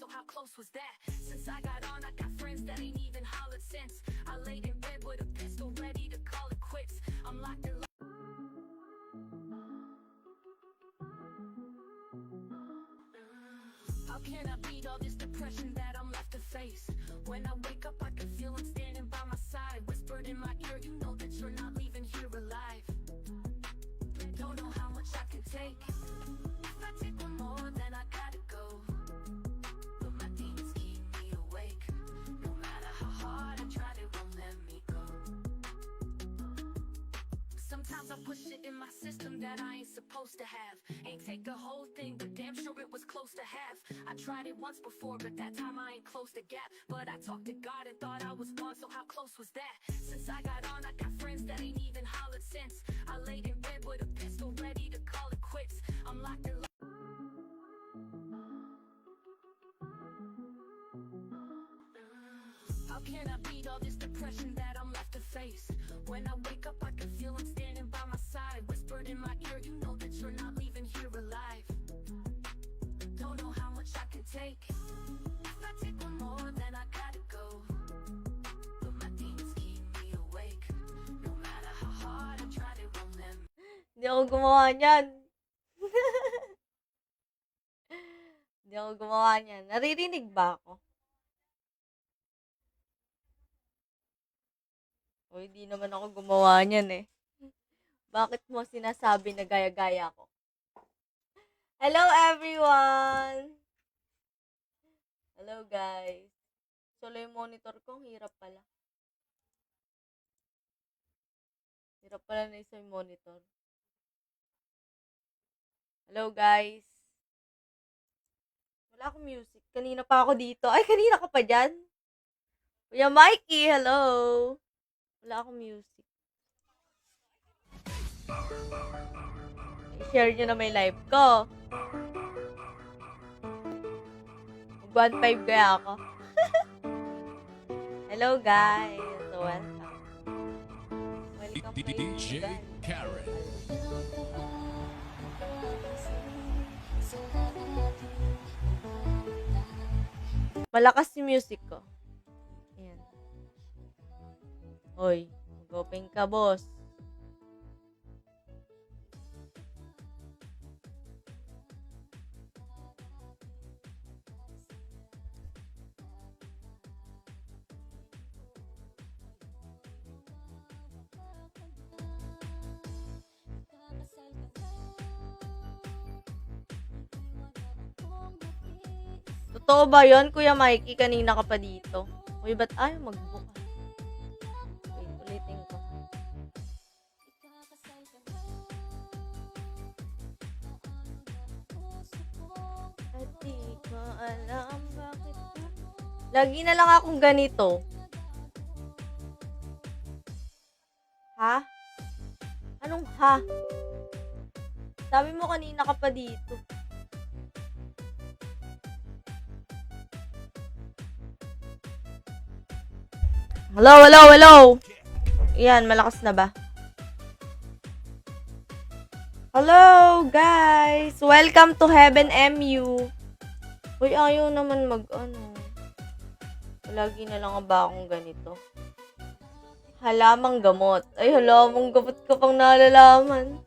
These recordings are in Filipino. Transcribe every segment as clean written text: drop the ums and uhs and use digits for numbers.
so how close was that? Since I got on, I got friends that ain't even hollered since. I laid in bed with a pistol ready to call it quits. I'm locked in. How can I beat all this depression that I'm left to face? When I wake up, I can feel him standing by my side, whispered in my ear, you know that you're not leaving here alive. Don't know how much I can take. If I take one more, then I gotta go. But my demons keep me awake. No matter how hard I try, they won't let me go. Sometimes I push it in my system that I ain't supposed to have. Ain't take the whole thing, but damn sure it was close to half. I tried it once before, but that time I ain't closed the gap. But I talked to God and thought I was gone, so how close was that? Since I got on, I got friends that ain't even hollered since. I laid in bed with a pistol ready to call it quits. I'm locked in. How can I beat all this depression that I'm left to face? When I wake up, I can feel him standing by my side, whispered in my ear, you know that you're not leaving here alive. Don't know how much I can take. If I take one more, then I gotta go. But my demons keep me awake. No matter how hard I try, they won't let me. Hindi ako gumawa niyan. Hindi ako gumawa niyan. Naririnig ba ako? O, hindi naman ako gumawa niyan eh. Bakit mo sinasabi na gaya-gaya ko? Hello everyone! Hello guys. Solo yung monitor ko, hirap pala. Hirap pala na isa yung monitor. Hello guys. Wala akong music. Kanina pa ako dito. Ay, kanina ka pa dyan? Kuya Mikey, hello! Wala akong music. I-share nyo na may live ko. Mag 1.5 kaya ako. Hello guys. So, welcome. Welcome DJ Karen. Malakas yung music ko. Ayan. Hoy, mag-open ka, boss. Totoo ba yun, Kuya Mikey? Kanina ka pa dito. Uy, ba't ayaw magbuka? Wait, ulitin ko. At di ko alam bakit ka. Lagi na lang akong ganito. Ha? Anong ha? Sabi mo kanina ka pa dito. Hello, hello, hello. Yan, malakas na ba? Hello, guys. Welcome to Heaven MU. Uy, ayaw naman Lagi na lang ba akong ganito? Halamang gamot. Ay, halamang gamot ko pang nalalaman.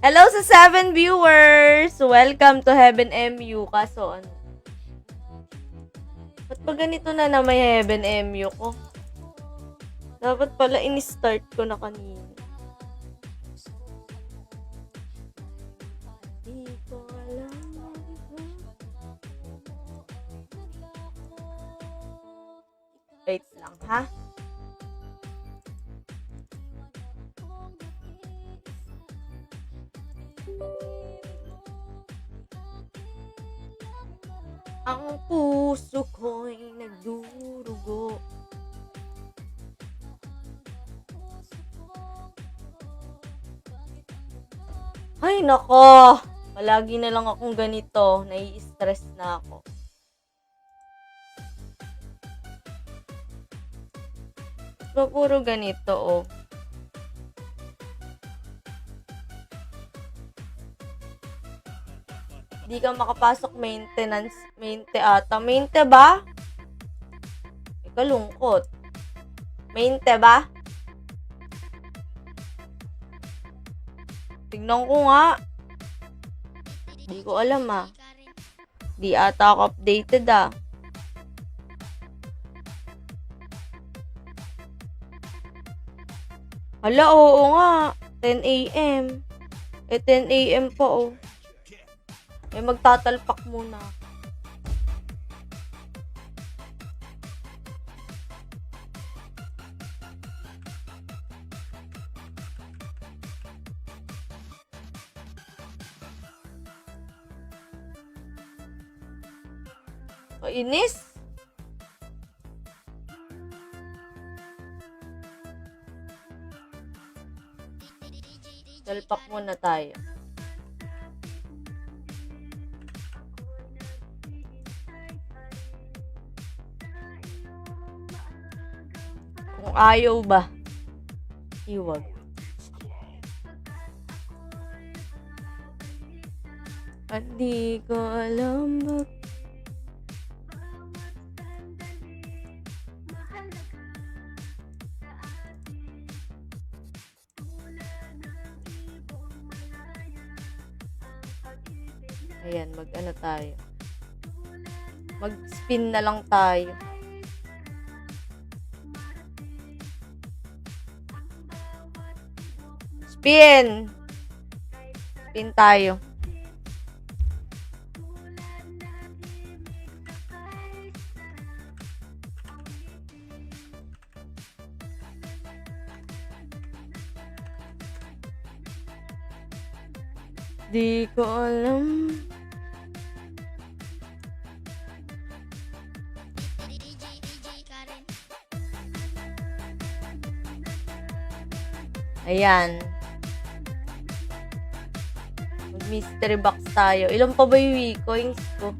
Hello sa 7 viewers. Welcome to Heaven MU. Kaso, ba't ba ganito na may Heaven MU ko? Dapat pala in-start ko na kanina. Di ko alam. Wait lang, ha? Ang puso ko'y nagdurugo. Ay, nako. Palagi na lang akong ganito. Nai-stress na ako. So, puro ganito, oh. Di ka makapasok maintenance. Mainte ata. Mainte ba? Ikalungkot. Mainte ba? Tignan ko nga. Di ko alam ah. Di ata ako updated ah. Hala, oo nga. 10 a.m. 10 a.m. pa oh. Magtatalpak muna. Kainis. Talpak muna tayo. Kung ayaw ba, iwag. At di ko alam ba. Ayan, mag-ano tayo. Mag-spin na lang tayo. Spin! Spin tayo. Di ko alam. Ayan. Mag-mystery box tayo. Ilan pa ba yung coins ko?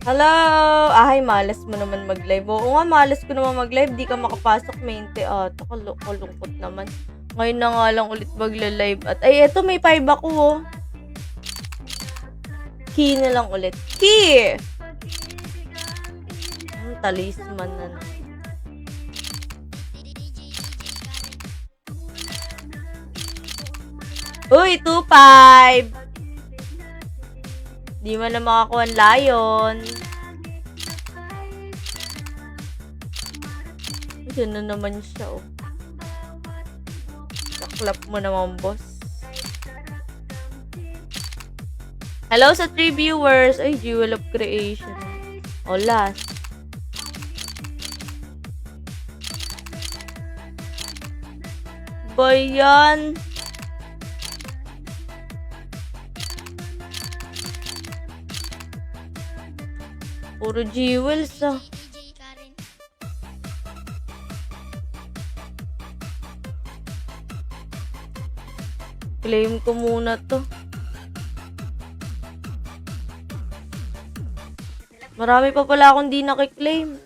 Hello! Ay, malas mo naman mag-live. Oo nga, malas ko naman mag-live. Di ka makapasok, mainte. Kalungkot naman. Ngayon na nga lang ulit magla-live. At ay, eto, may 5 ako, oh. Key na lang ulit. Key! Talisman na na. Uy, 2-5! Di man na makakuha ang lion. Diyan na naman siya, oh. Saklap mo naman, boss. Hello sa 3 viewers. Ay, Jewel of Creation. O, last. Ba yan? Puro jewels ah. Claim ko muna to. Marami pa pala akong di nakiklaim.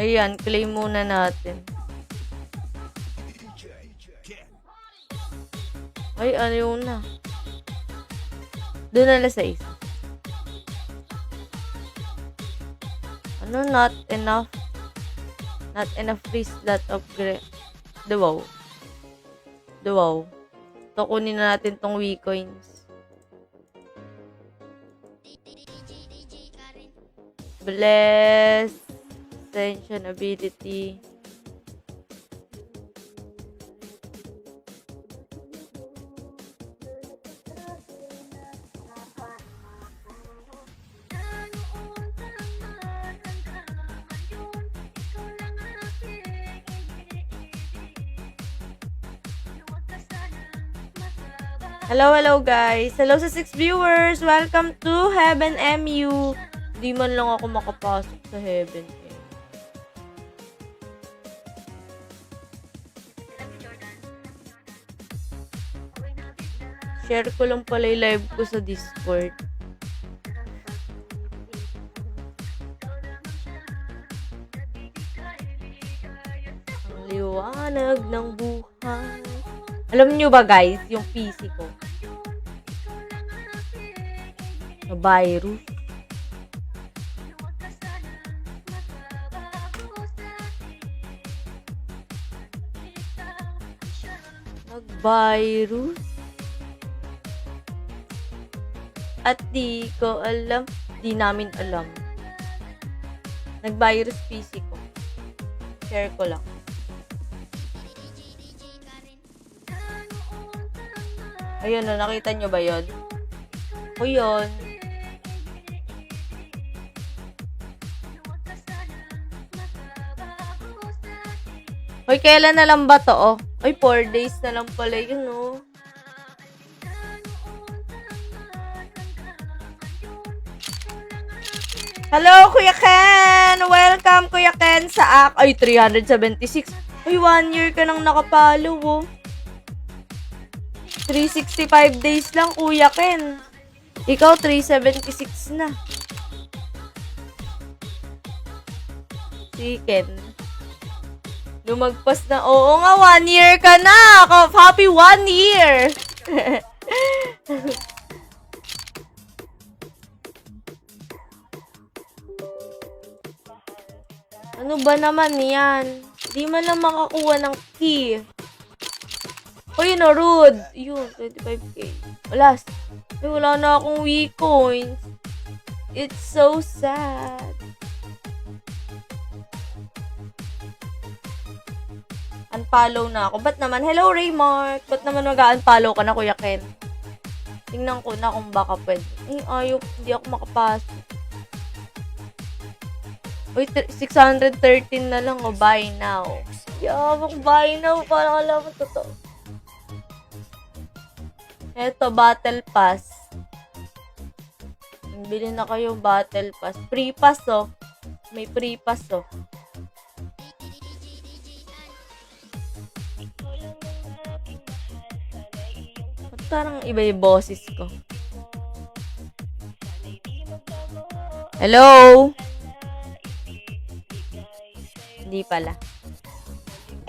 Ayan, claim muna natin. Ay, ano na. Doon na sa isa. Ano, not enough. Not enough free slot of Duwaw. Duwaw. So, kunin na natin tong coins. Bless. Ascension ability. Hello guys. Hello sa 6 viewers. Welcome to Heaven MU. Di man lang ako makapasok sa Heaven. Share ko lang pala yung live ko sa Discord. Ang liwanag ng buhay. Alam nyo ba guys, yung PC ko, na virus. Nag-virus. At di ko alam. Di namin alam. Nag-virus PC ko. Share ko lang. Ayun na, nakita nyo ba yun? O yun. Hoy, kailan na lang ba to, oh? Ay, 4 days na lang pala yun, oh. Hello, Kuya Ken! Welcome, Kuya Ken, sa Ay, 376. Ay, 1 year ka nang nakapalo, oh. 365 days lang, Kuya Ken. Ikaw, 376 na. Si Ken. Lumagpas na. Oo nga, 1 year ka na. Happy 1 year. Ano ba naman yan? Di man lang makakuha ng key. O yun o, rude. Yun, 25k. Wala. Ay, wala na akong weak coins. It's so sad. Unfollow na ako. Ba't naman? Hello, Raymark. Ba't naman mag-unfollow ka na, Kuya Ken? Tingnan ko na kung baka pwede. Ay, ayaw. Hindi ako makapasok. Uy, 613 na lang. O, buy now. Yabang buy now. Parang alam mo totoo. Eto, battle pass. Bili na kayong battle pass. Free pass, oh. May free pass, oh. Parang iba yung boses ko. Hello? Hindi pala.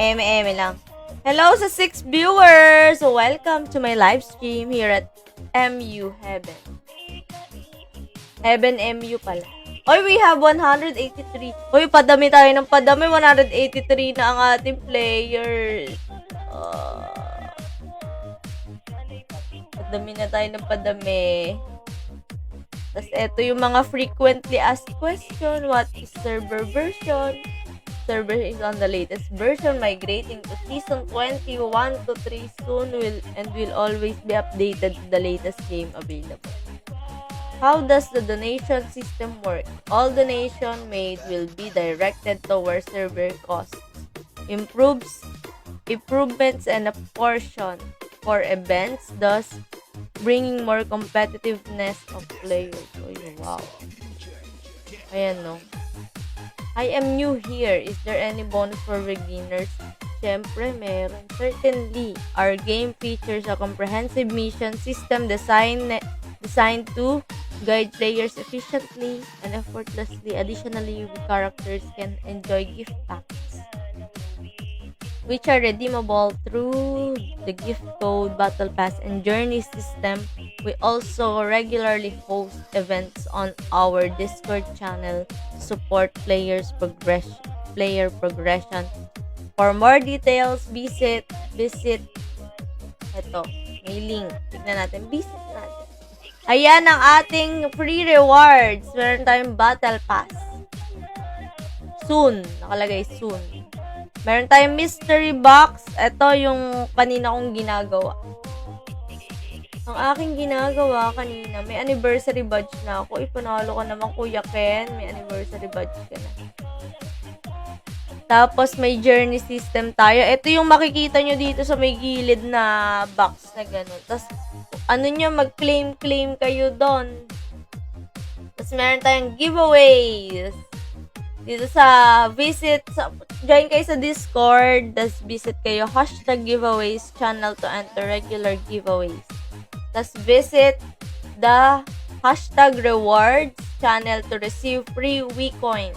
Eme lang. Hello sa 6 viewers! Welcome to my live stream here at MU Heaven. Heaven MU pala. Oy, we have 183. Oy, padami tayo ng padami. 183 na ang ating players. Padami na tayo ng padami. Tapos, eto yung mga frequently asked question. What is server version? Server is on the latest version, migrating to season 21 to 3 soon will always be updated to the latest game available. How does the donation system work? All donation made will be directed towards server costs, improvements, and a portion for events, thus bringing more competitiveness of players. Oh, wow. Ayan, no. I am new here. Is there any bonus for beginners? Siyempre, meron. Certainly, our game features a comprehensive mission system designed to guide players efficiently and effortlessly. Additionally, characters can enjoy gift packs, which are redeemable through the gift code, battle pass, and journey system. We also regularly host events on our Discord channel to support player progression. For more details, visit ito, may link. Tignan natin, visit natin. Ayan ang ating free rewards. Meron tayong battle pass. Soon, nakalagay soon. Meron tayong mystery box. Ito yung kanina kong ginagawa. Ang aking ginagawa kanina, may anniversary badge na ako. Ipanalo ka naman, Kuya Ken. May anniversary badge ka na. Tapos, may journey system tayo. Ito yung makikita nyo dito sa may gilid na box na gano'n. Tapos, ano nyo, mag-claim kayo doon. Tapos, meron tayong giveaways. Dito sa join kayo sa Discord, tas visit kayo, #giveaways channel to enter regular giveaways. Tas visit the hashtag rewards channel to receive free WeCoins.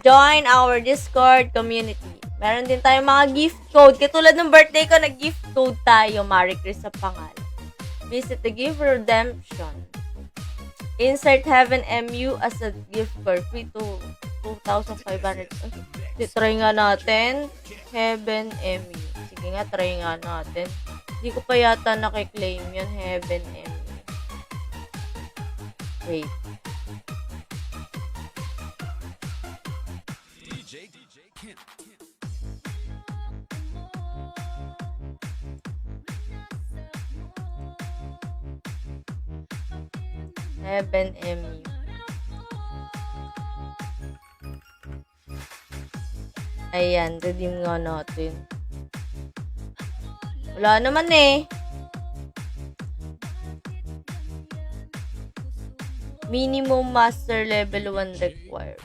Join our Discord community. Meron din tayong mga gift code. Katulad ng birthday ko, nag-gift code tayo. Marie Chris sa pangalan. Visit the gift redemption. Insert Heaven MU as a gift card. Free to 2,500. Try nga natin. Heaven MU. Sige nga, try nga natin. Hindi ko pa yata nakiklaim yun. Heaven MU. Wait. Heaven MU. Ayan, redeem nga natin. Wala naman eh. Minimum master level 1 required.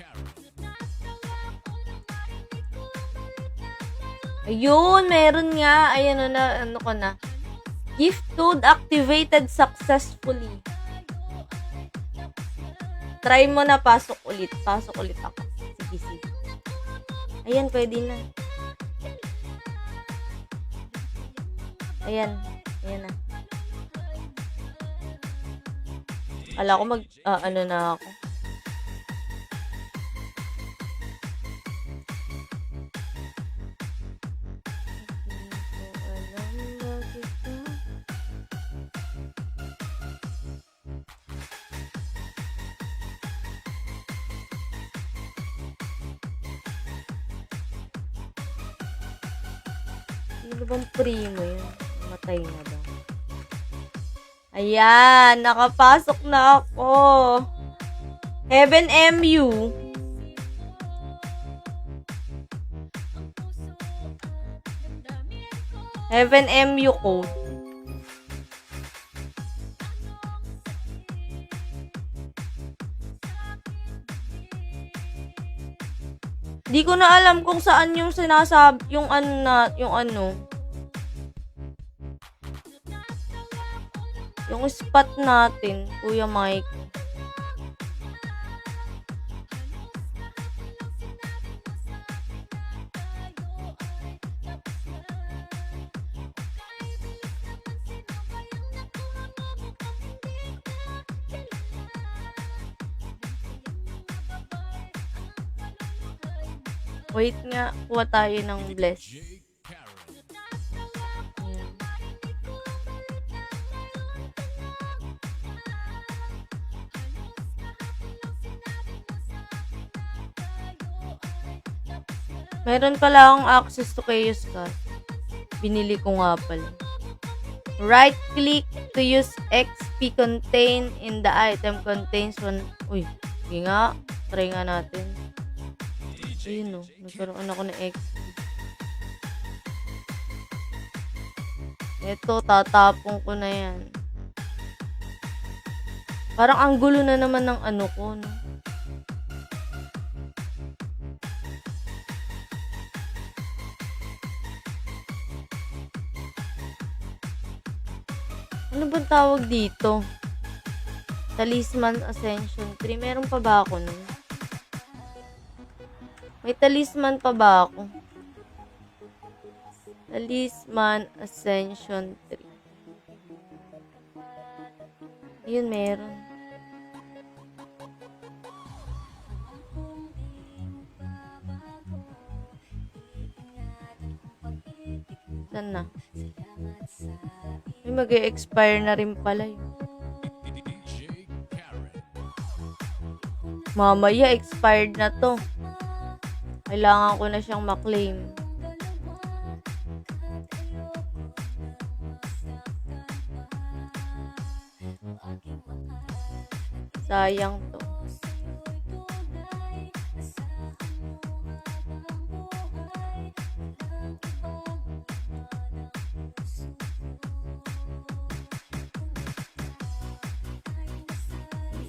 Ayun, meron nga. Ayan na, ano ko na. Gift code activated successfully. Try mo na, pasok ulit. Pasok ulit ako. Sige, sige. Ayan, pwede na. Ayan. Ayan na. Ala ko ano na ako. Ano bang primo yun? Matay na daw. Ayan, nakapasok na ako. Heaven MU. Heaven MU code. Di ko na alam kung saan yung sinasabi, yung spot natin, Kuya Mike. Wait nga, kuha tayo ng bless. Jay Karen. Ayan. Meron pala akong access to Chaos Cast. Binili ko nga pala. Right click to use XP contained in the item contains one. Uy, sige nga. Try nga natin. Ayun o, nagkaroon ako ng XP. Ito, tatapong ko na yan. Parang ang gulo na naman ng ano ko, no? Ano bang tawag dito? Talisman Ascension 3. Meron pa ba ako nun? May talisman pa ba ako? Talisman Ascension 3. Yun, meron. Saan na? May mag-e-expire na rin pala yun. Jay Karen. Mamaya, expired na to. Kailangan ko na siyang maklaim. Sayang to.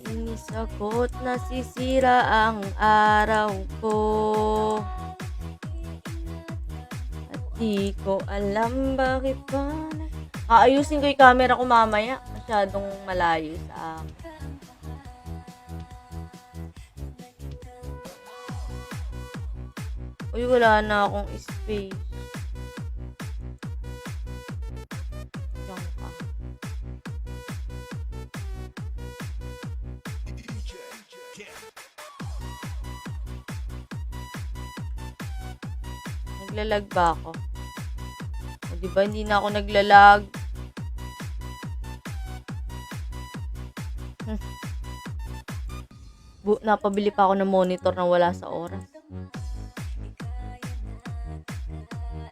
Inis ako't nasisira ang araw ko. At di ko alam bakit ba Aayusin ko yung camera ko mamaya. Masyadong malayo sa akin. Uy, wala na akong space. Diyan ka. Naglalag ba ako? O, diba hindi na ako naglalag? Napabili pa ako ng monitor na wala sa oras.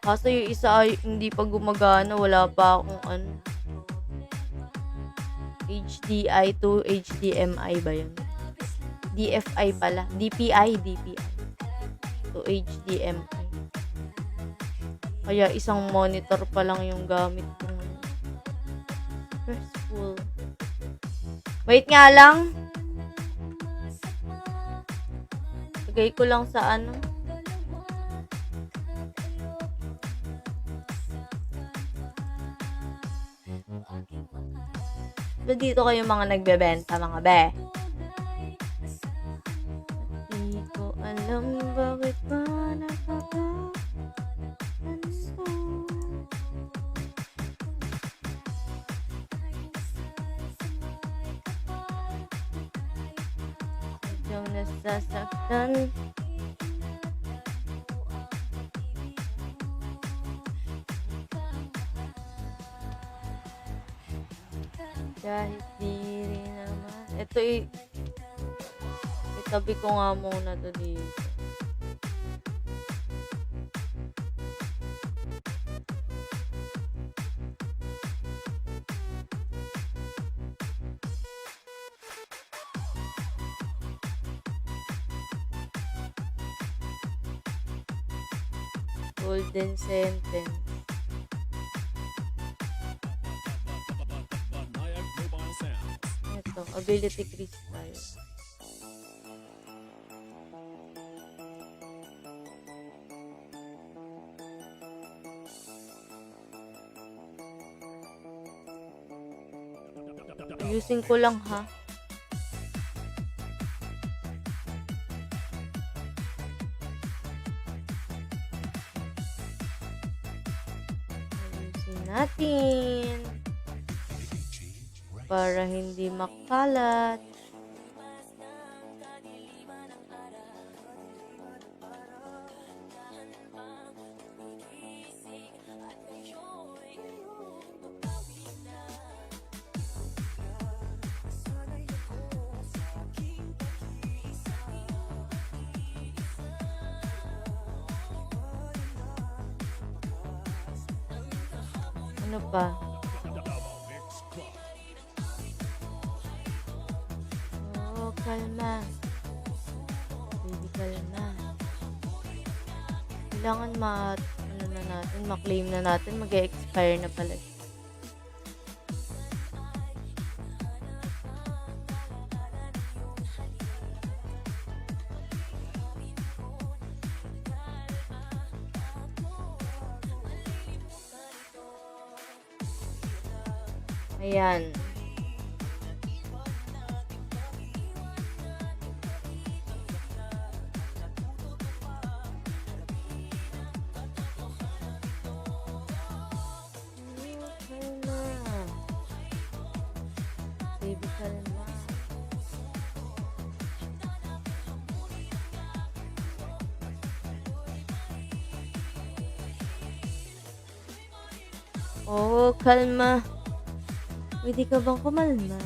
Kaso yung isa ay hindi pa gumagana. Wala pa akong ano. HDI to HDMI ba yun? DFI pala. DPI. To HDMI. Kaya isang monitor pa lang yung gamit ko ngayon. Stressful. Wait nga lang. Lagay ko lang sa ano. Dito kayo mga nagbebenta, mga be. Hindi ko alam bakit ba nakakaganto. Yung nasasaktan. Kahit di rin naman. Ito itabi ko nga muna to dito. Golden sentence. Ito, ability crystal. Ayusin ko lang ha. Ayusin natin. Para hindi makalat. Ano pa? Oh, kalma. Baby, kalma. Kailangan ma-claim na natin. Mag-expire na pala. Ayan. Baby, kalma. Oh, kalma. Pwede ka bang kumalma?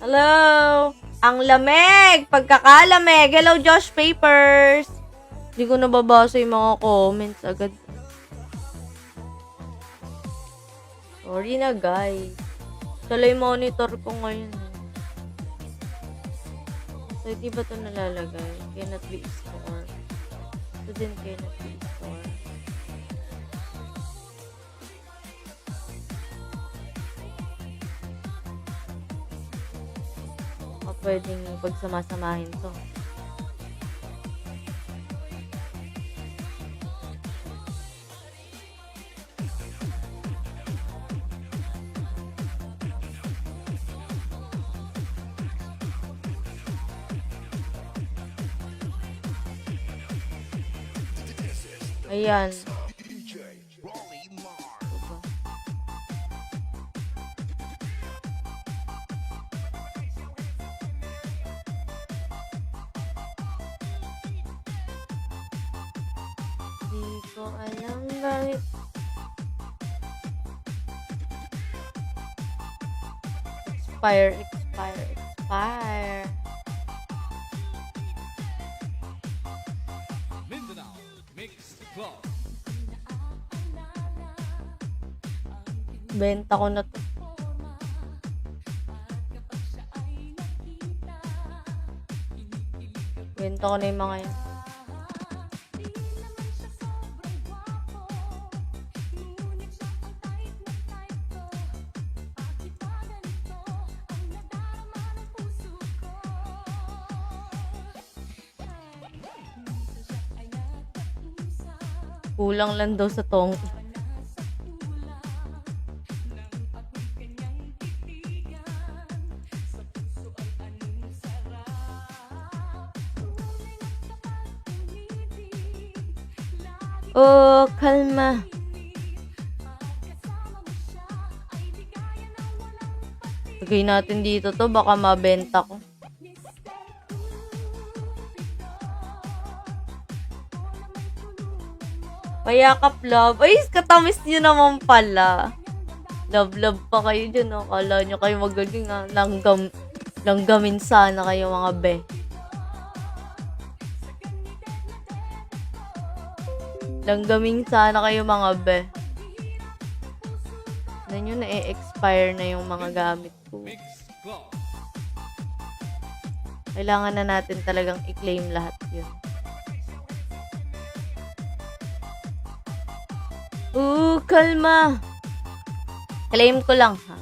Hello! Ang lamig! Pagkakalamig! Hello, Josh Papers! Hindi ko nababasa yung mga comments agad. Sorry na, guys. Tuloy monitor ko ngayon. So, di ba ito nalalagay? Cannot be stored. Ito din cannot be stored. pwedeng pagsamasamahin to. Ayan. Di ko alam bakit. Expire. Mindanao Mixed Club. Benta ko na to. Benta ko na yung mga yan. Kulang lang daw sa tong. Oh, kalma. Lagay natin dito to, baka mabenta ko. Payakap love. Ay, katamis nyo naman pala. Love pa kayo dyan, oh. Kala nyo kayo magaling, ah. Langgamin sana kayo, mga be. Langgamin sana kayo, mga be. Na nyo, na-expire na yung mga gamit ko. Mixed Club. Kailangan na natin talagang i-claim lahat yun. Kalma. Claim ko lang, ha.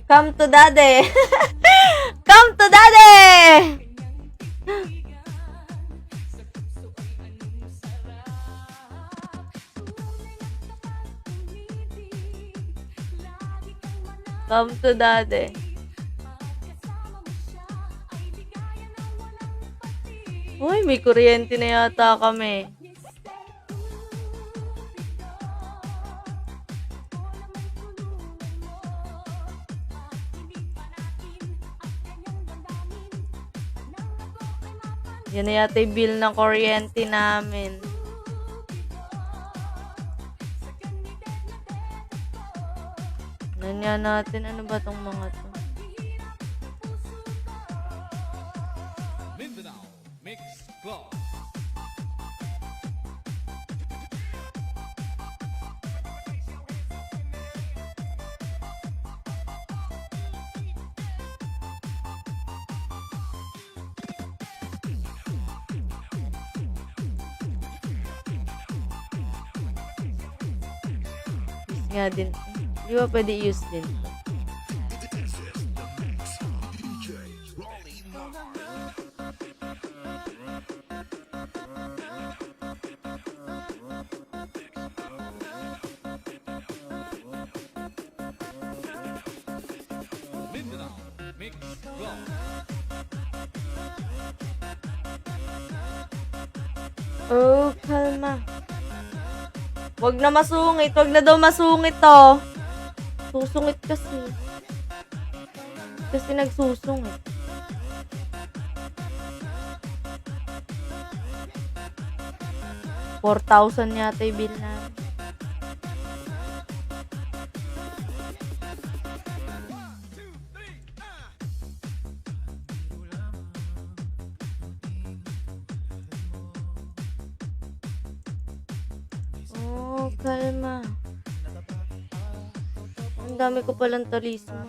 Come to daddy. Come to daddy. Come to daddy. Uy, may kuryente na yata kami. Yan na yata yung bill ng kuryente namin. Nanya natin, ano ba tong mga to? Mindanao Mixed Club. Use nga din. Di ba pwede use din to? Mindanao Mixed Club. Oh, kalma. Wag na masungit. Wag na daw masungit to. Susungit kasi. Kasi nagsusungit. $4,000 yata yung bill na. Oh, kalma. Ang dami ko palang talismo.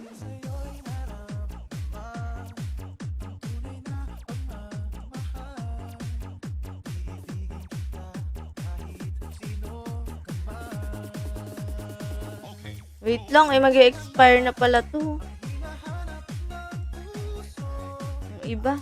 Wait lang, mag-expire na pala to. Yung iba.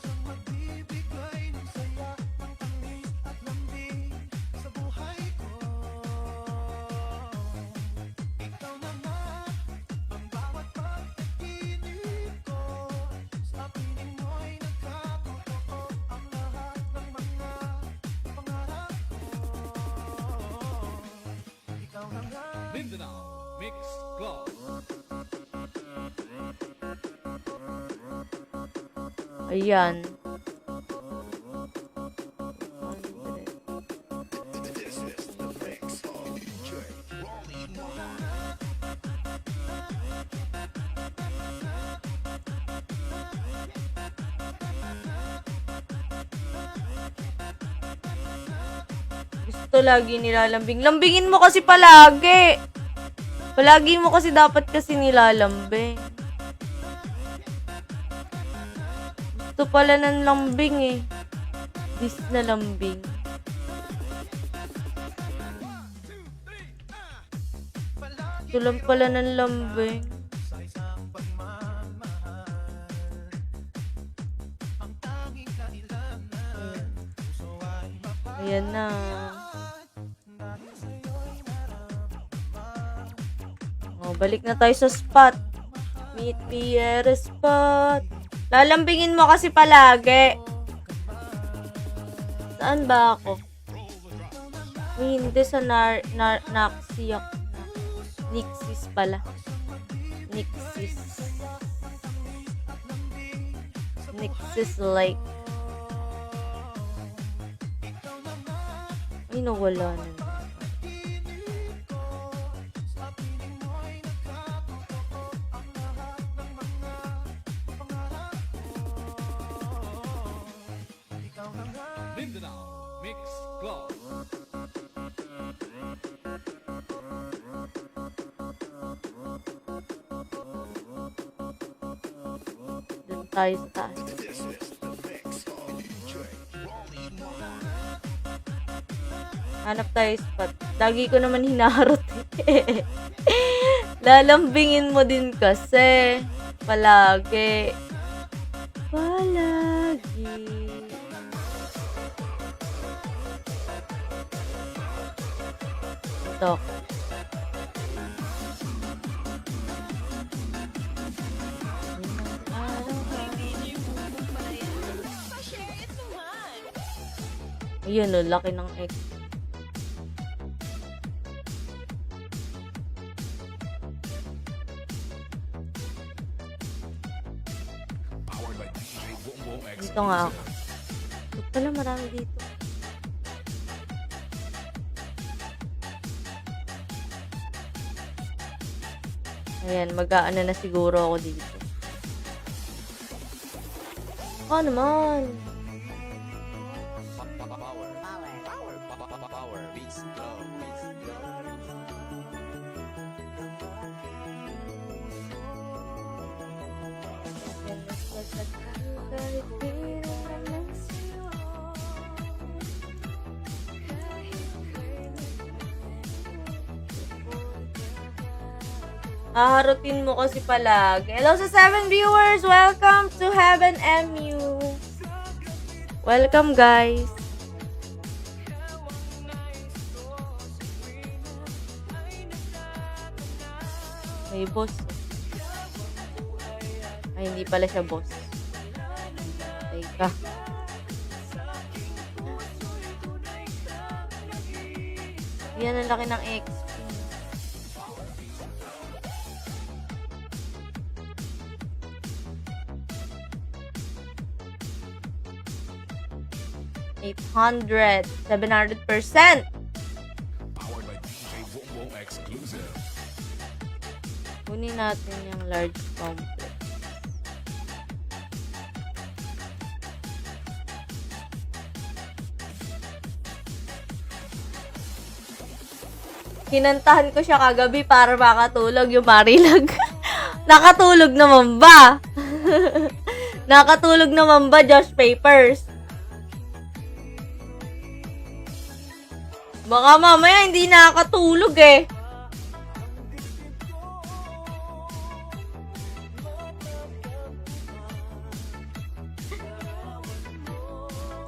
Mindanao Mix Club. Ayan. Gusto lagi nilalambing. Lambingin mo kasi palagi. Palagi mo kasi dapat kasi nilalambing. Gusto pala ng lambing eh. This na lambing. Gusto lang pala ng lambing. Ayan na. Oh, balik na tayo sa spot. Meet me at a spot. Lalambingin mo kasi palagi. Saan ba ako? Uy, hindi sa Naxiak. Nixis pala. Nixis. Nixis Lake. Ay, nawala na. Mindanao Mix Club. Doon tayo sa taas. Hanap tayo spot. Lagi ko naman hinaharot eh. Lalambingin mo din kasi. Palagi. Palagi. Ito. Ayun o, laki ng X. Dito nga ako. Ito pala marami dito. Ayan, mag-aano na siguro ako dito. Naman? Power Mix Club. Haharutin mo kasi palagi. Hello sa 7 viewers! Welcome to Heaven MU! Welcome, guys! May boss. Ay, hindi pala siya boss. Teka. Yan ang laki ng XP. $800. 700%. Powered by DJ Wong exclusive. Kunin natin yung large complex. Kinantahan ko siya kagabi para makatulog yung Marilag. Nakatulog naman ba? Nakatulog naman ba, Josh Papers? Baka mamaya hindi nakakatulog eh.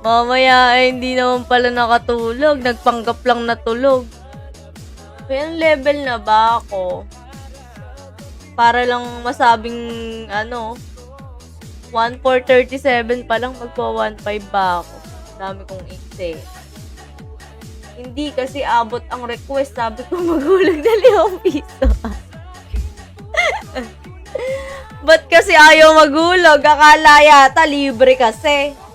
Mamaya ay hindi naman pala nakatulog. Nagpanggap lang natulog. May level na ba ako? Para lang masabing, 1,437 pa lang, magpa 1,500 ba ako? Dami kong iksi. Hindi kasi abot ang request. Sabi ko magulag na 5 piso. Ba't kasi ayaw magulog? Akala yata libre kasi.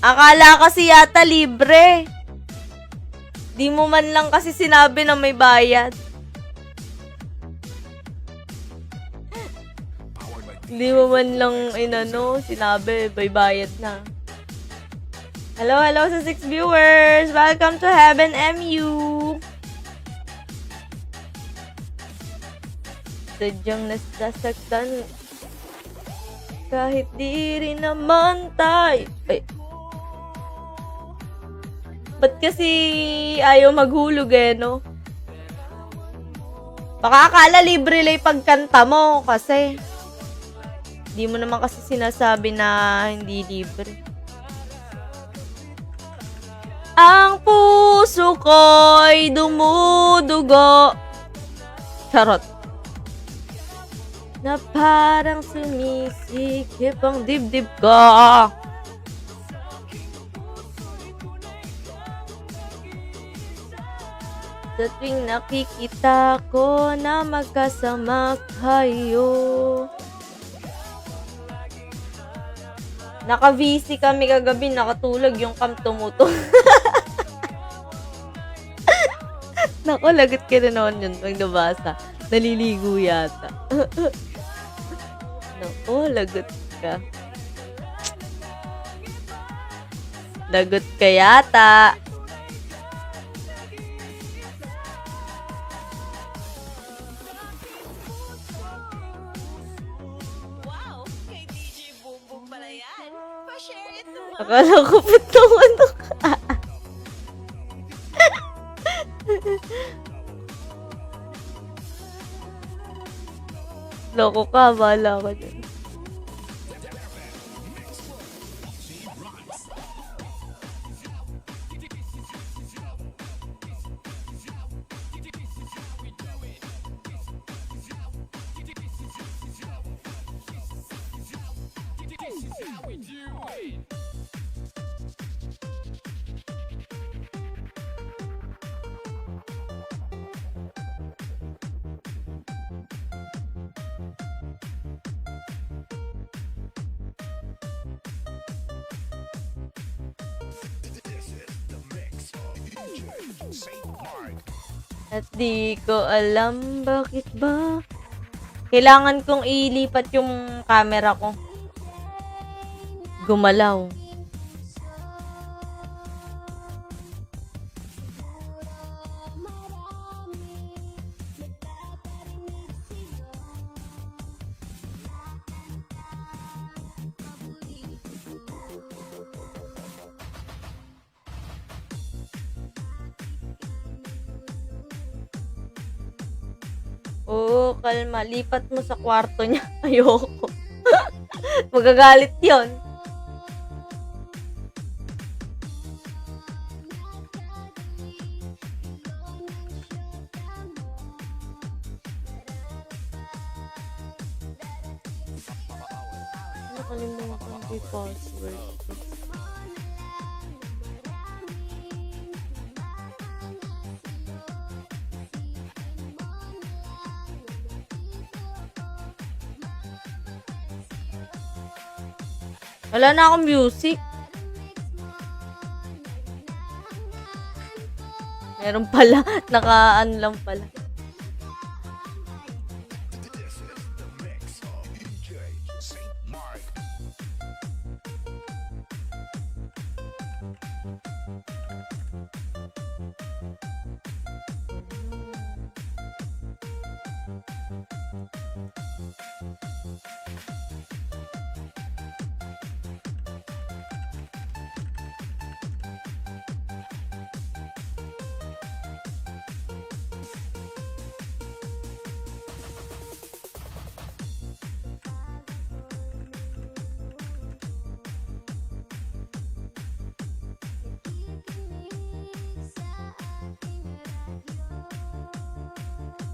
Akala kasi yata libre. Di mo man lang kasi sinabi na may bayad. Hindi mo man lang sinabi, may bayad na. Hello sa 6 viewers! Welcome to Heaven MU! Sadyang nasasaktan kahit di rin naman tayo. Ay. Ba't kasi ayaw maghulog no? Baka akala libre lang pagkanta mo kasi di mo naman kasi sinasabi na hindi libre. Ang puso ko'y dumudugo. Charot. Na parang sumisikip ang dibdib ko. Sa tuwing nakikita ko na magkasama kayo. Naka-VC kami kagabi, nakatulog yung cam tumuto. Naku, lagot ka na noon yun pag nabasa. Naliligo yata. Naku, lagot ka. Lagot ka yata. Akala ko ba't naman ka? Loko ka, bahala ka dyan. At di ko alam bakit ba. Kailangan kong ilipat yung camera ko. Gumalaw. Oo, kalma. Lipat mo sa kwarto niya. Ayoko. Magagalit yon. Nakalimutan ko yung password. Wala na akong music. Meron pala. Naka-an lang pala.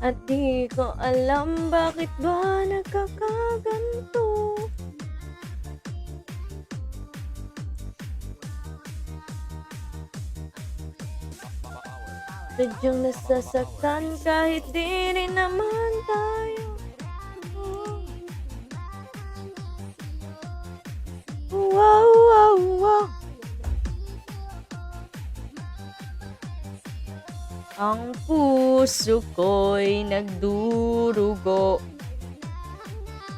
At di ko alam bakit ba nagkakaganto. Sadyang nasasaktan kahit di rin naman tayo. Wow, wow, wow. Ang puso ko'y nagdurugo.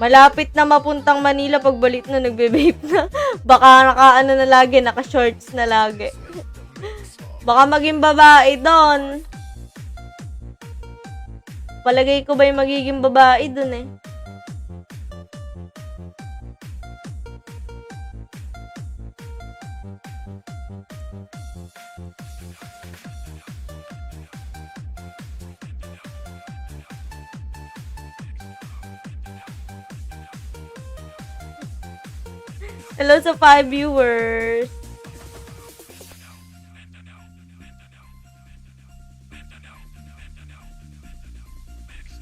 Malapit na mapuntang Manila pagbalik na nagbe-vape na. Baka naka-ano na lagi, naka-shorts na lagi. Baka maging babae doon. Palagay ko ba yung magiging babae doon eh. Hello sa 5 viewers.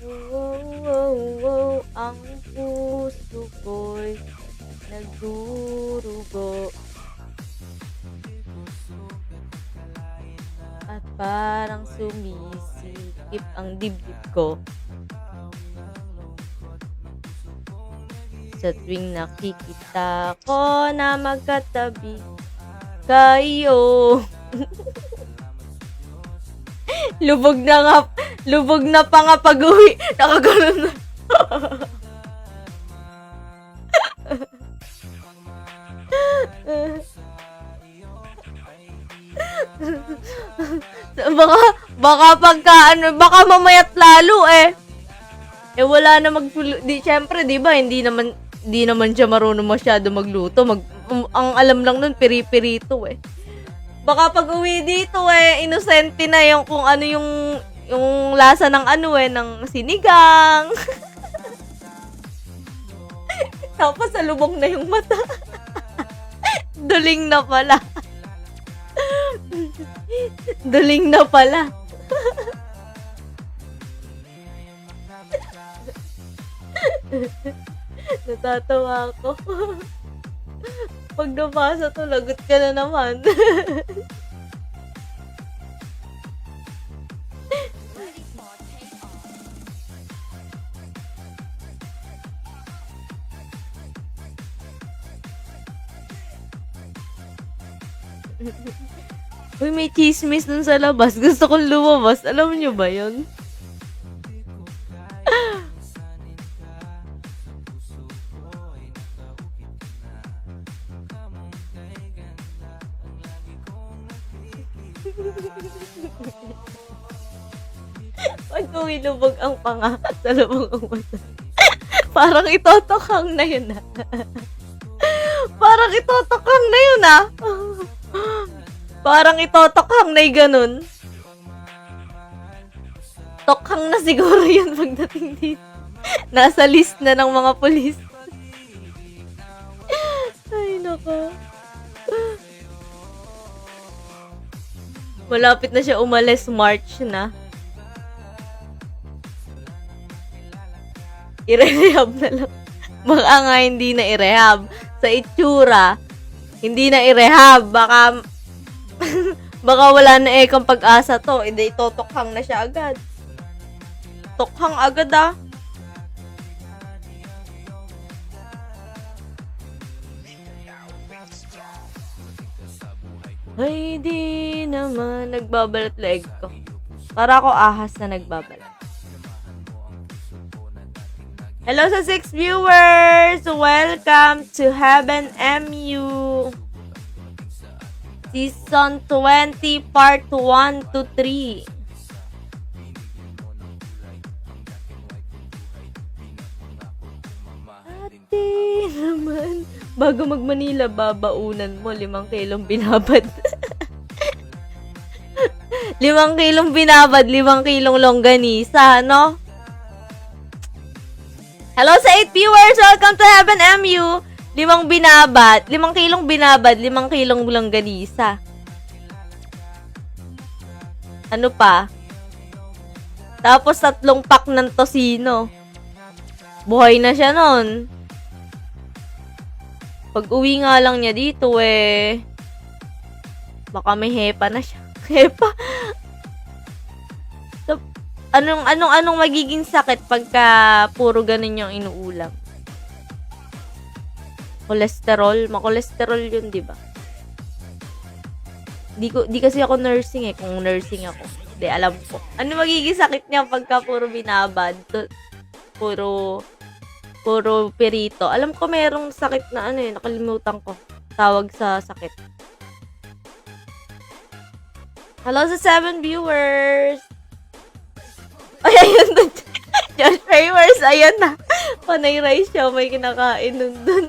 Wow, ang puso ko'y nagdurugo. At parang sumisikip ang dibdib ko. Sa tuwing nakikita ko na magkatabi kayo. Lubog na pa nga pag-uwi. Nakagano'n na. baka mamayat lalo eh. Eh wala na syempre, 'di ba? Hindi naman siya marunong masyado magluto. Ang alam lang nun piri-pirito eh. Baka pag-uwi dito eh, inosente na yung kung ano yung lasa ng ano eh, ng sinigang. Tapos salubong na yung mata. Duling na pala. Duling na pala. Natatawa ako. Pag nabasa to, lagot ka na naman. Uy, may chismis dun sa labas. Gusto kong lumabas. Alam nyo ba yun? Pag lumubog ang panga sa lubong ang mata. Parang itotokhang na yun ah. Parang itotokhang na yun ah. Parang itotokhang na ganun. Tokhang na siguro yun pagdating dito. Nasa list na ng mga pulis. Ay, nako. Malapit na siya umalis, March na. I-rehab na lang. Baka nga hindi na i-rehab. Sa itsura, hindi na i-rehab. Baka wala na ekang pag-asa to. Hindi, itotokhang na siya agad. Tokhang agad ah. Ay, di naman. Nagbabalat leg ko. Para ako ahas na nagbabalat. Hello sa 6 viewers! Welcome to Heaven MU Season 20 Part 1 to 3. Ate naman. Bago mag-Manila, babaunan mo 5 kilong binabad. 5 kilong binabad, 5 kilong longganisa, no? Hello sa 8 viewers! Welcome to Heaven MU! 5 binabad, 5 kilong binabad, 5 kilong longganisa. Ano pa? Tapos 3 pack ng tosino. Buhay na siya nun. Pag uwi nga lang niya dito baka may hepa na siya. Hepa. So, anong magiging sakit pagka puro ganun yung inuulam? Cholesterol, makolesterol yun, 'di ba? Di kasi ako nursing kung nursing ako. Di alam ko. Ano magiging sakit niya pagka puro binabad? Puro perito. Alam ko merong sakit na nakalimutan ko. Tawag sa sakit. Hello sa 7 viewers! Ay, ayun na. Josh Favors, ayan na. Panay rice siya, may kinakain nun dun.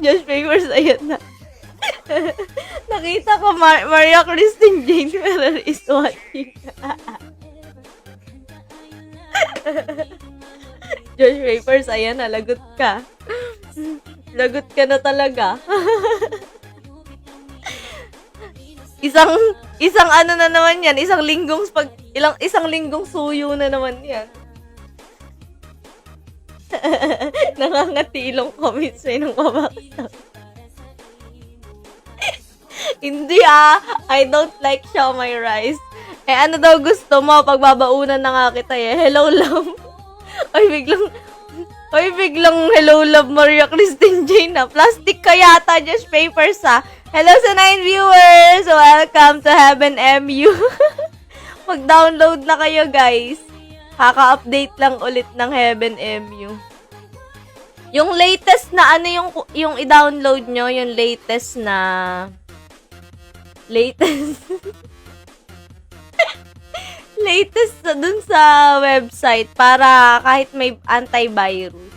Josh Favors, ayan na. Nakita ko Maria Christine Jane Ferrer is watching. Josh Favors, ayan na, lagot ka. Lagot ka na talaga. Isang ano na naman yan, isang linggong suyo na naman yan. Nakangati ilong comments nung mabakasap. Hindi I don't like siomai rice. Ano daw gusto mo? Pagbabaunan na nga kita Hello, love. Ay, biglang hello, love, Maria Christine Jane na. Plastic ka yata, Josh Papers Hello sa 9 viewers! Welcome to Heaven MU. Mag-download na kayo, guys. Kaka-update lang ulit ng Heaven MU. Yung latest na yung i-download nyo, yung latest na dun sa website para kahit may antivirus.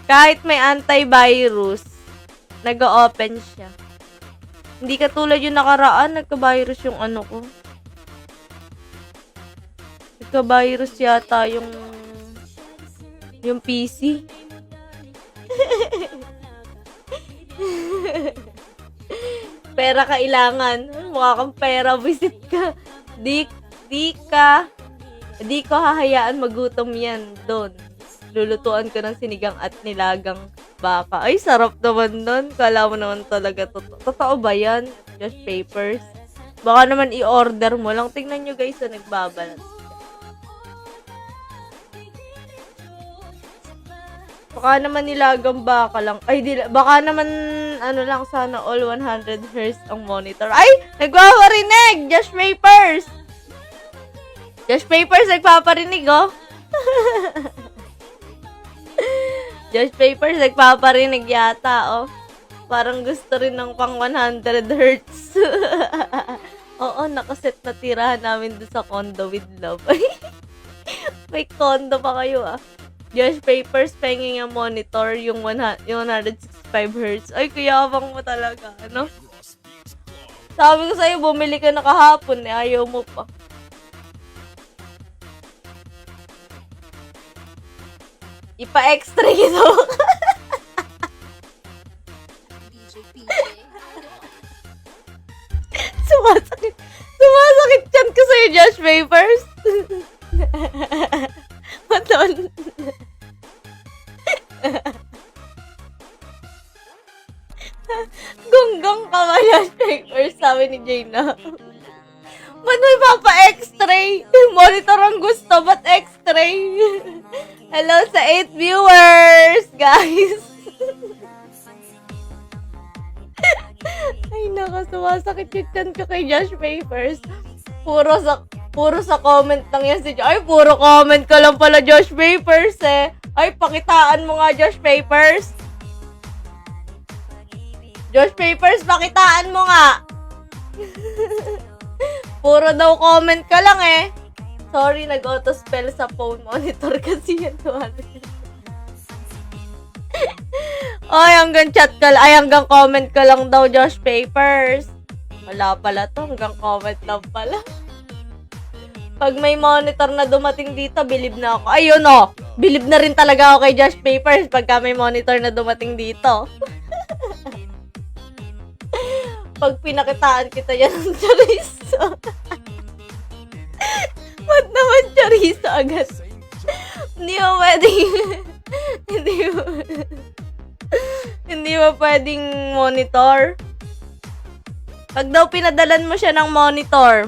Kahit may antivirus, nag-open siya. Hindi katulad yung nakaraan, nagka-virus yung ko. Nagka-virus yata yung PC. Pera kailangan. Mukha kang pera, visit ka. Di ko hahayaan magutom yan doon. Lulutuan ko ng sinigang at nilagang baka. Ay, sarap naman nun. Kala mo naman talaga. Totoo ba yan? Josh Papers. Baka naman i-order mo lang. Tingnan nyo guys na nagbabalat. Baka naman nilagang baka lang. Ay, baka naman lang sana all 100 Hz ang monitor. Ay! Nagpaparinig! Josh Papers! Josh Papers nagpaparinig Josh Papers nagpaparinig yata Parang gusto rin ng pang 100 Hz. Oo, nakaset na tirahan namin doon sa condo with love. May condo pa kayo Josh Papers penging ang monitor yung 165 Hz. Ay, kuyabang mo talaga, Sabi ko sa'yo, bumili ka na kahapon ayaw mo pa. Ipa-extra ito. Sumasakit yan ko sa'yo, Josh Papers. Maton. Gunggong ka ba, Josh Papers? Sabi ni Jaina. Ba't may papa-x-ray? Monitor ang gusto, ba't x-ray? Hello sa 8 viewers, guys. Ay, sumasakit yung chan ko kay Josh Papers. Puro sa comment lang yan si Josh. Ay, puro comment ka lang pala, Josh Papers Ay, pakitaan mo nga, Josh Papers. Josh Papers, pakitaan mo nga. Puro daw comment ka lang Sorry, nag-auto-spell sa phone monitor kasi yan. Ay, hanggang hanggang comment ka lang daw, Josh Papers. Wala pala to, hanggang comment lang pala. Pag may monitor na dumating dito, bilib na ako. Ayun bilib na rin talaga ako kay Josh Papers pagka may monitor na dumating dito. Pag pinakitaan kita yan ng chorizo. Ba't naman chorizo agad? Hindi mo pwedeng... hindi mo pwedeng monitor. Pag daw pinadalan mo siya ng monitor,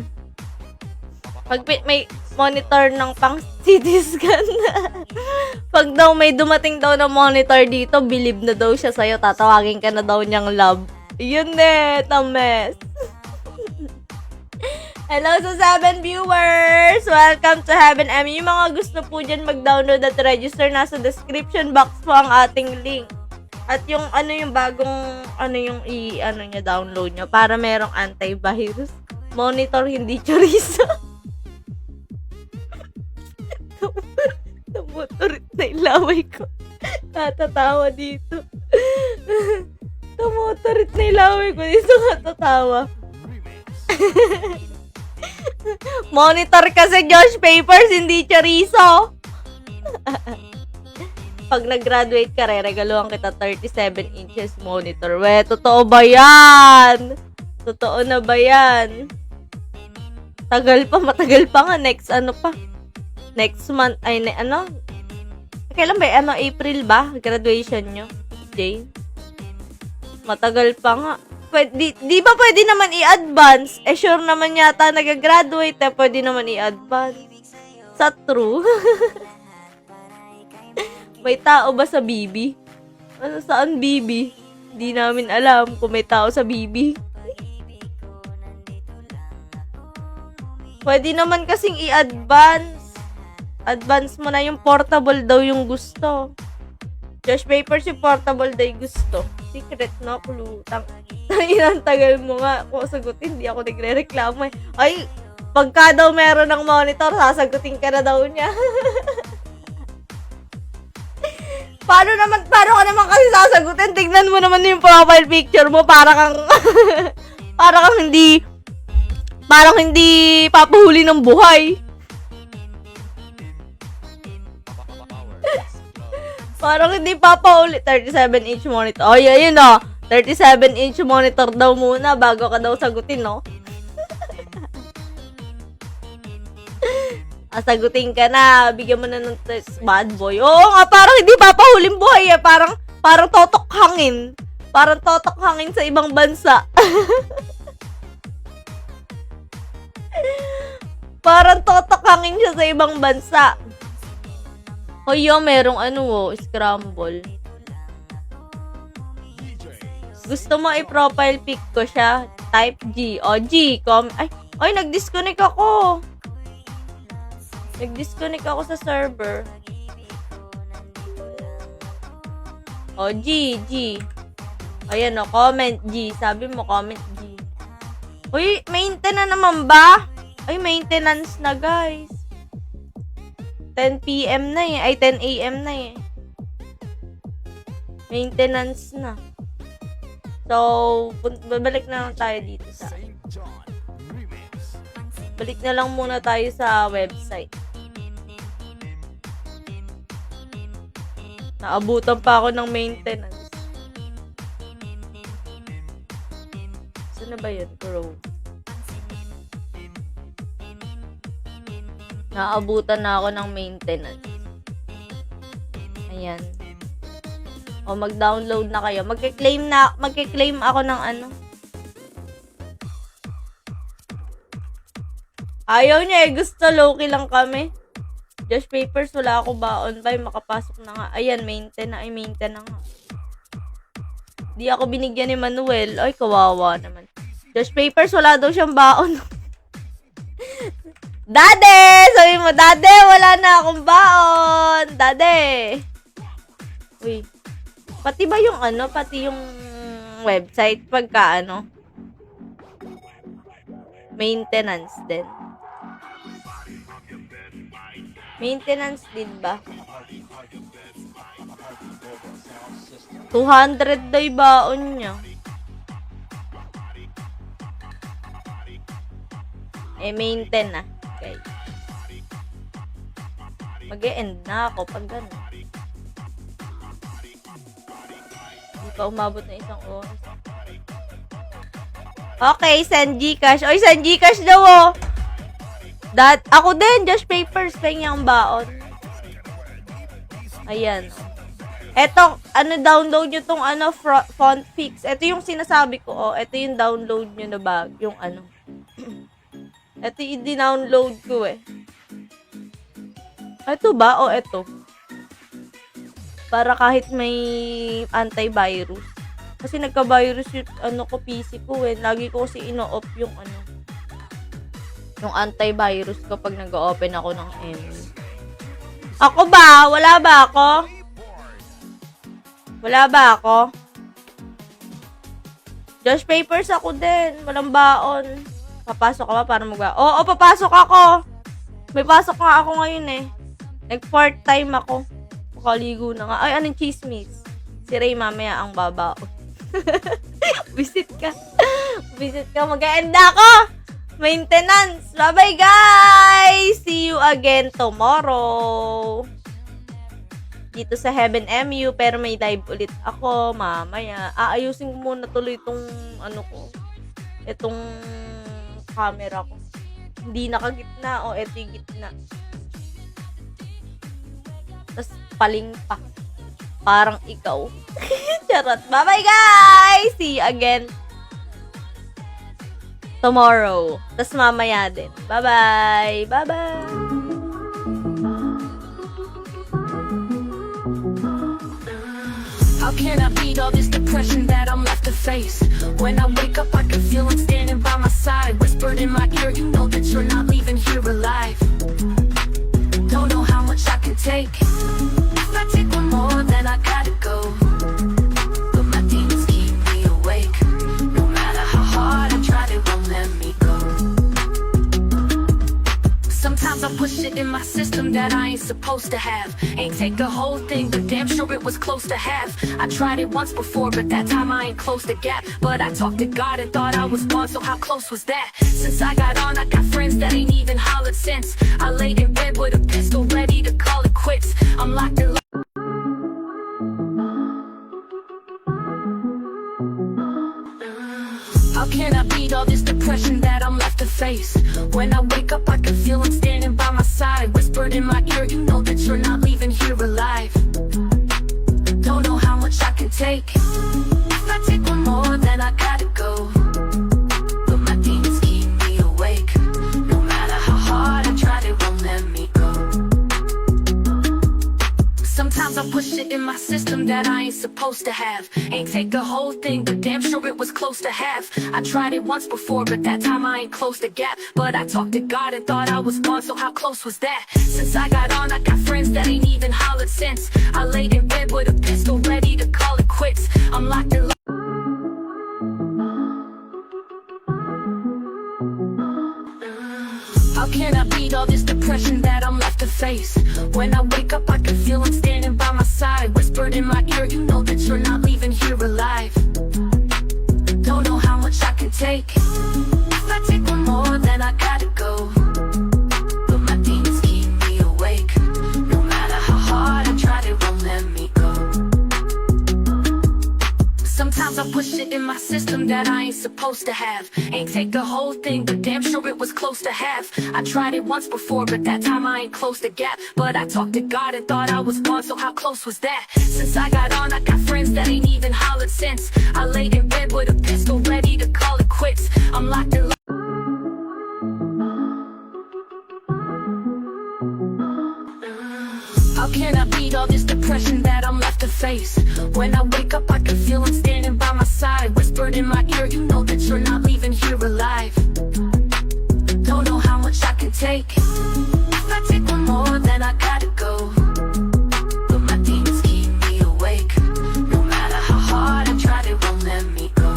pag may monitor ng pang CT scan pag daw may dumating daw na monitor dito, believe na daw siya sa'yo. Tatawagin ka na daw niyang love. Yun tames. Hello sa 7 viewers! Welcome to Heaven M. Yung mga gusto po dyan mag-download at register, nasa description box po ang ating link. At yung yung bagong niya download nyo para merong antivirus. Monitor, hindi chorizo. Tumuturit na ilaway ko. Natatawa dito. Tumuturit na ilaway ko dito. Natatawa. Monitor kasi Josh Papers, hindi chorizo. Pag nag-graduate ka, regaluhan kita 37 inches monitor. We, totoo ba yan? Totoo na ba yan? Matagal pa nga. Next month, kailan ba? April ba? Graduation nyo, Jane? Matagal pa nga. Di ba pwede naman i-advance? Sure naman yata nag-graduate, pwede naman i-advance. Sa true. May tao ba sa BB? Saan BB? Di namin alam kung may tao sa BB. Pwede naman kasing i-advance. Advance mo na yung portable daw yung gusto. Josh Papers yung portable daw yung gusto. Secret na kulutang. Ang tagal mo nga. Kung sagutin, di ako nagre-reklamo eh. Ay, pagka daw meron ng monitor, sasagutin ka na daw niya. Paano ka naman kasi sasagutin? Tignan mo naman yung profile picture mo. Parang hindi papahuli ng buhay. Parang hindi papahuli. 37-inch monitor. Oh, yun o. 37-inch monitor daw muna bago ka daw sagutin, no? Sagutin ka na. Bigyan mo na ng bad boy. Oo nga, parang hindi papahuling buhay eh. Parang totok hangin. Parang totok hangin sa ibang bansa. Parang totok hangin siya sa ibang bansa. Hoy, merong scramble. Gusto mo i-profile pic ko siya? Type G. O, G. Ay, nag-disconnect ako. Nag-disconnect ako sa server. O, G. Ayan o, comment G. Sabi mo, comment G. Uy, maintenance naman ba? Ay, maintenance na, guys. 10 PM na eh. Ay, 10 AM na eh. Maintenance na. So, babalik na lang tayo dito sa... Balik na lang muna tayo sa website. Naabutan pa ako ng maintenance. Saan na ba yun? Chrome. Naabutan na ako ng maintenance. Ayan. O, mag-download na kayo. Magke-claim ako ng Ayaw niya eh. Gusto low-key lang kami. Josh Papers, wala ako baon ba? Makapasok na nga. Ayan, maintain na nga. Di ako binigyan ni Manuel. Ay, kawawa naman. Josh Papers, wala daw siyang baon. Dade! Sabi mo, Dade, wala na akong baon. Dade! Uy. Pati ba yung pati yung website pagka maintenance din. Maintenance din ba? 200 daw yung baon niya. Maintain na. Okay. Mag-e-end na ako pag gano'n. Hindi pa umabot na 1 oras. Okay, send Gcash. Oy, send Gcash daw, oh. Ako din, Josh Papers. Pengi ang baon. Ayan. Eto, download nyo tong, font fix. Ito yung sinasabi ko, oh. Ito yung download nyo na bag. Yung, Ito yung dinownload ko, eh. Ito ba? O, ito. Para kahit may antivirus. Kasi nagka-virus yung, PC ko, eh. Lagi ko kasi ino-off yung, yung antivirus ko pag nag-open ako ng ML. Ako ba? Wala ba ako? Wala ba ako? Josh Papers ako din. Walang baon. Papasok ka ba para Oo, papasok ako. May pasok nga ako ngayon eh. Nag-part time ako. Makaligo na nga. Ay, anong chismis? Si Ray mamaya ang babaon. Visit ka. Visit ka. Mag-e-end ako. Maintenance. Bye-bye, guys! See you again tomorrow. Dito sa Heaven MU. Pero may live ulit ako mamaya. Aayusin ko muna tuloy itong itong camera ko. Hindi nakagitna. O, eto yung gitna. Tapos paling pa. Parang ikaw. Charot. Bye-bye, guys! See you again tomorrow. Tapos mamaya din. Bye-bye! Bye-bye! How can I beat all this depression that I'm left to face? When I wake up, I can feel him standing by my side. Whispered in my ear, you know that you're not leaving here alive. Don't know how much I can take. If I take one more, then I gotta go. But my demons keep me awake. No matter how hard I try, they won't let me go. Sometimes I push it in my system that I ain't supposed to have. Ain't take the whole thing, but damn sure it was close to half. I tried it once before, but that time I ain't closed the gap. But I talked to God and thought I was gone, so how close was that? Since I got on, I got friends that ain't even hollered since. I laid in bed with a pistol ready to call it quits. I'm locked in. How can I beat all this depression that I'm left to face? When I wake up, I can feel him standing by my side. Whispered in my ear, you know that you're not leaving here alive. Don't know how much I can take. If I take one more, then I gotta go. But my demons keep me awake. No matter how hard I try, they won't let me go. Sometimes I push it in my system that I ain't supposed to have. Ain't take the whole thing, but damn sure it was close to half. I tried it once before, but that time I ain't closed the gap. But I talked to God and thought I was gone, so how close was that? Since I got on, I got friends that ain't even hollered since. I laid in bed with a pistol ready to call it quits. I'm locked in. How can I beat all this depression that I'm left to face? When I wake up, I can feel him standing by my side. Whispered in my ear, you know that you're not leaving here alive. Don't know how much I can take. If I take one more, then I gotta go. But my demons keep me awake. No matter how hard I try, they won't let me go. Sometimes I push it in my system that I ain't supposed to have. Ain't take the whole thing, but damn sure it was close to half. I tried it once before, but that time I ain't closed the gap. But I talked to God and thought I was gone, so how close was that? Since I got on, I got friends that ain't even hollered since. I laid in bed with a pistol ready to call it quits. I'm locked in. How can I beat all this depression that I'm left to face? When I wake up, I can feel him standing by my side. Whispered in my ear, you know that you're not leaving here alive. Don't know how much I can take. If I take one more, then I gotta go. But my demons keep me awake. No matter how hard I try, they won't let me go.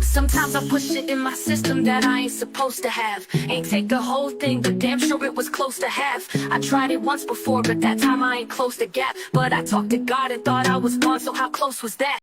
Sometimes I push it in my system that I ain't supposed to have. Ain't take the whole thing, but damn sure it was close to half. I tried it once before, but that time I ain't closed the gap. But I talked to God and thought I was gone, so how close was that?